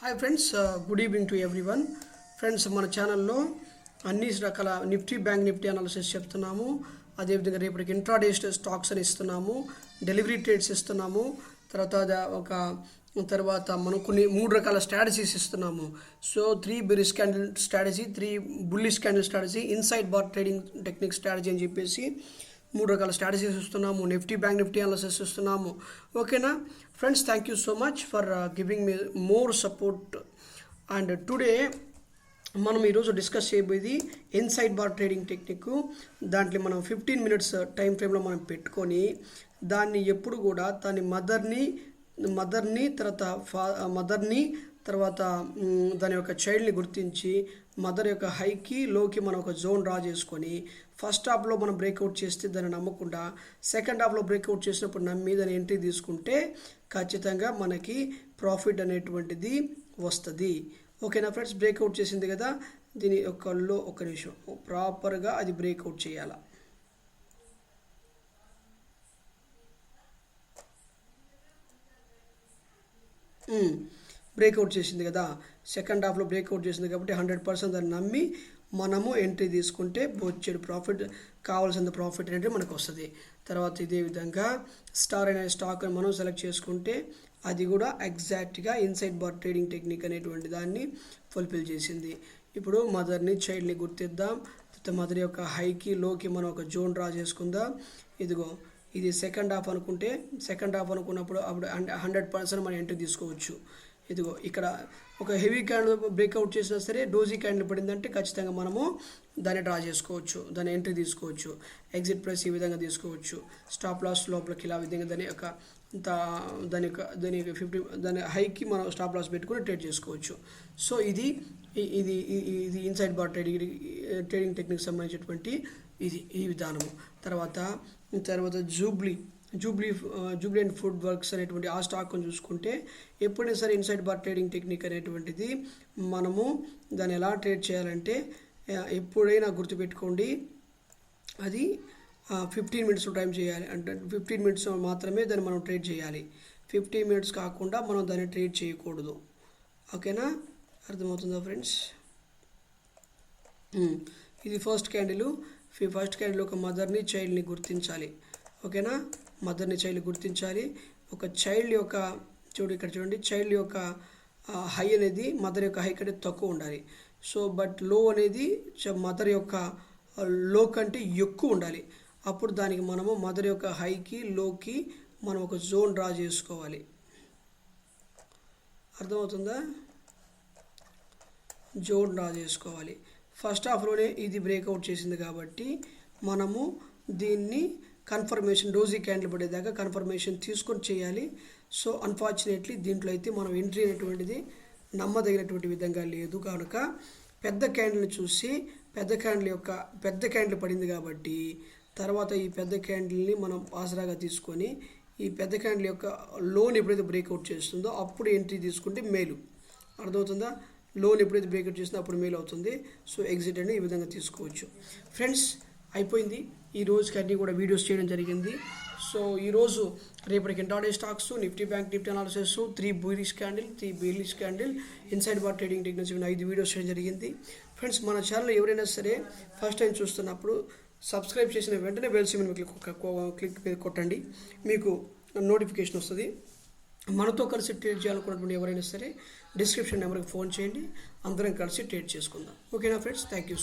Hi friends, good evening to everyone. Friends, మన ఛానల్లో అన్ని రకాల నిఫ్టీ బ్యాంక్ నిఫ్టీ అనాలిసిస్ చెప్తున్నాము. అదేవిధంగా రేపటికి ఇంట్రాడే స్టాక్స్ అని ఇస్తున్నాము, డెలివరీ ట్రేడ్స్ ఇస్తున్నాము. తర్వాత మనం కొన్ని 3 రకాల స్ట్రాటజీస్ ఇస్తున్నాము. So 3 bearish candle strategy, 3 bullish candle strategy, inside bar trading technique strategy అని చెప్పేసి 3 రకాల స్ట్రాటజీస్ ఇస్తున్నాము. నిఫ్టీ బ్యాంక్ నిఫ్టీ అనాలిసిస్ ఇస్తున్నాము. ఓకేనా friends, thank you so much for giving me more support. And today మనం ఈరోజు డిస్కస్ చేయబోయేది ఇన్సైడ్ బార్ ట్రేడింగ్ టెక్నిక్. దాంట్లో మనం 15 మినిట్స్ టైం ఫ్రేమ్లో మనం పెట్టుకొని దాన్ని ఎప్పుడు కూడా దాని తర్వాత దాని యొక్క చైల్డ్ని గుర్తించి మదర్ యొక్క హైకి లోకి మనం ఒక జోన్ డ్రా చేసుకొని ఫస్ట్ హాఫ్లో మనం బ్రేక్అవుట్ చేస్తే దాన్ని నమ్మకుండా సెకండ్ హాఫ్లో బ్రేక్అవుట్ చేసినప్పుడు నమ్మి దాన్ని ఎంట్రీ తీసుకుంటే ఖచ్చితంగా మనకి ప్రాఫిట్ అనేటువంటిది వస్తుంది. ఓకేనా ఫ్రెండ్స్, బ్రేక్అవుట్ చేసింది కదా, దీని ఒక నిమిషం ప్రాపర్గా అది బ్రేక్అవుట్ చేయాలి. బ్రేక్అవుట్ చేసింది కదా, సెకండ్ హాఫ్లో బ్రేక్అవుట్ చేసింది కాబట్టి 100% దాన్ని నమ్మి మనము ఎంట్రీ తీసుకుంటే వచ్చేది ప్రాఫిట్, కావాల్సిన ప్రాఫిట్ అనేది మనకు వస్తుంది. తర్వాత ఇదే విధంగా స్టార్ అనే స్టాక్ మనం సెలెక్ట్ చేసుకుంటే అది కూడా ఎగ్జాక్ట్గా ఇన్సైడ్ బార్ ట్రేడింగ్ టెక్నిక్ అనేటువంటి దాన్ని ఫుల్ఫిల్ చేసింది. ఇప్పుడు మదర్ని చైల్డ్ని గుర్తిద్దాం. మదర్ యొక్క హైకి లోకి మనం ఒక జోన్ డ్రా చేసుకుందాం. ఇదిగో ఇది సెకండ్ హాఫ్ అనుకున్నప్పుడు అప్పుడు 100% మనం ఎంట్రీ తీసుకోవచ్చు. ఇదిగో ఇక్కడ ఒక హెవీ క్యాండిల్ బ్రేక్అవుట్ చేసినా సరే డోజీ క్యాండిల్ పడిందంటే ఖచ్చితంగా మనము దాన్ని డ్రా చేసుకోవచ్చు, దాన్ని ఎంట్రీ తీసుకోవచ్చు. ఎగ్జిట్ ప్రైస్ ఈ విధంగా తీసుకోవచ్చు. స్టాప్ లాస్ లోపలికి ఇలా విధంగా దాని హైకి మనం స్టాప్ లాస్ పెట్టుకుని ట్రేడ్ చేసుకోవచ్చు. సో ఇది ఇన్సైడ్ బార్ ట్రేడింగ్ టెక్నిక్ సంబంధించినటువంటి ఈ విధానము. తర్వాత జూబ్లీ అండ్ ఫుడ్ వర్క్స్ అనేటువంటి ఆ స్టాక్ చూసుకుంటే ఎప్పుడైనా సరే ఇన్సైడ్ బార్ ట్రేడింగ్ టెక్నిక్ అనేటువంటిది మనము దాన్ని ఎలా ట్రేడ్ చేయాలంటే ఎప్పుడైనా గుర్తుపెట్టుకోండి, అది 15 మినిట్స్ టైం చేయాలి. అంటే 15 మినిట్స్ మాత్రమే దాన్ని మనం ట్రేడ్ చేయాలి. 15 మినిట్స్ కాకుండా మనం దాన్ని ట్రేడ్ చేయకూడదు. ఓకేనా, అర్థమవుతుందా ఫ్రెండ్స్? ఇది ఫస్ట్ క్యాండిల్ ఒక మదర్ని చైల్డ్ని గుర్తించాలి. ఓకేనా, మదర్ని చైల్డ్ గుర్తించాలి. ఒక చైల్డ్ యొక్క చూడండి చైల్డ్ యొక్క హై అనేది మదర్ యొక్క హై కంటే తక్కువ ఉండాలి. సో బట్ లో అనేది మదర్ యొక్క లో కంటే ఎక్కువ ఉండాలి. అప్పుడు దానికి మనము మదర్ యొక్క హైకి లోకి మనం ఒక జోన్ డ్రా చేసుకోవాలి. అర్థమవుతుందా? జోన్ డ్రా చేసుకోవాలి. ఫస్ట్ హాఫ్లోనే ఇది బ్రేక్అవుట్ చేసింది కాబట్టి మనము దీన్ని కన్ఫర్మేషన్ డోజీ క్యాండిల్ పడేదాకా కన్ఫర్మేషన్ తీసుకొని చేయాలి. సో అన్ఫార్చునేట్లీ దీంట్లో అయితే మనం ఎంట్రీ అనేటువంటిది నమ్మదగినటువంటి విధంగా లేదు కనుక పెద్ద క్యాండిల్ని చూసి పెద్ద క్యాండిల్ పడింది కాబట్టి తర్వాత ఈ పెద్ద క్యాండిల్ని మనం ఆసరాగా తీసుకొని ఈ పెద్ద క్యాండిల్ యొక్క లోన్ ఎప్పుడైతే బ్రేక్అవుట్ చేస్తుందో అప్పుడు ఎంట్రీ తీసుకుంటే మేలు. అర్థమవుతుందా? లోన్ ఎప్పుడైతే బ్రేక్అవుట్ చేస్తుందో అప్పుడు మేలు అవుతుంది. సో ఎగ్జిట్ అని ఈ విధంగా తీసుకోవచ్చు. ఫ్రెండ్స్, అయిపోయింది. ఈ రోజుకి అన్నీ కూడా వీడియోస్ చేయడం జరిగింది. సో ఈరోజు రేపటికి intraday stocks, Nifty bank Nifty analysis, 3 bullish candle, inside bar trading techniques 5 videos చేయడం జరిగింది. ఫ్రెండ్స్, మన ఛానల్ ఎవరైనా సరే ఫస్ట్ టైం చూస్తున్నప్పుడు సబ్స్క్రైబ్ చేసిన వెంటనే బెల్ సింబల్ క్లిక్ మీద కొట్టండి, మీకు నోటిఫికేషన్ వస్తుంది. మనతో కలిసి ట్రేడ్ చేయాలనుకున్నటువంటి ఎవరైనా సరే డిస్క్రిప్షన్ నెంబర్కి ఫోన్ చేయండి, అందరం కలిసి ట్రేడ్ చేసుకుందాం. ఓకేనా ఫ్రెండ్స్, థ్యాంక్ యూ.